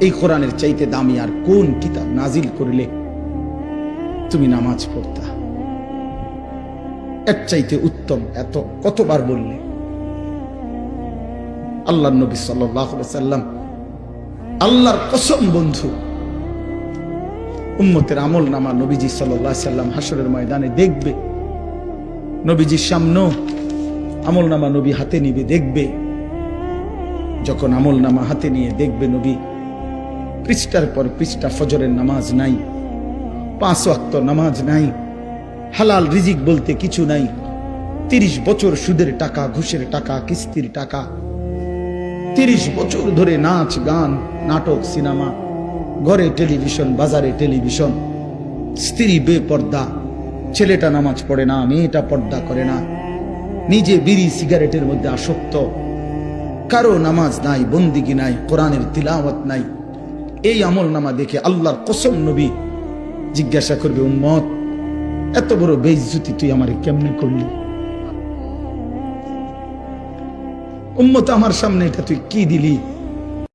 এই কোরআনের চাইতে দামি আর কোন কিতাব নাজিল করলে তুমি নামাজ পড়তা? এর চাইতে উত্তম এত কতবার বললে? আল্লাহর নবী সাল্লাল্লাহু আলাইহি সাল্লাম, আল্লাহর কসম বন্ধু, উম্মতের আমল নামা নবীজি সাল্লাল্লাহু আলাইহি সাল্লাম হাসরের ময়দানে দেখবে। নবীজির সামনে আমল নামা নবী হাতে নিবে, দেখবে। যখন আমল নামা হাতে নিয়ে দেখবে নবী, পৃষ্ঠার পর পৃষ্ঠা ফজরের নামাজ নাই, 5 ওয়াক্ত নামাজ নাই, হালাল রিজিক বলতে কিছু নাই, 30 বছর সুদের টাকা, ঘুষের টাকা, কিস্তির টাকা, 30 বছর ধরে নাচ গান, নাটক, সিনেমা, ঘরে টেলিভিশন, বাজারে টেলিভিশন, স্ত্রী বেপর্দা, ছেলেটা নামাজ পড়ে না, মেয়েটা পর্দা করে না, নিজে বিড়ি সিগারেটের মধ্যে আসক্ত, কারো নামাজ নাই, বন্দিগি নাই, কোরআনের তিলাওয়াত নাই। এই আমল নামা দেখে আল্লাহর কসম নবী জিজ্ঞাসা করবে, উম্মত এত বড় বেইজ্জতি তুই আমারে কেমনে করলি? উম্মত আমার সামনে এটা তুই কি দিলি?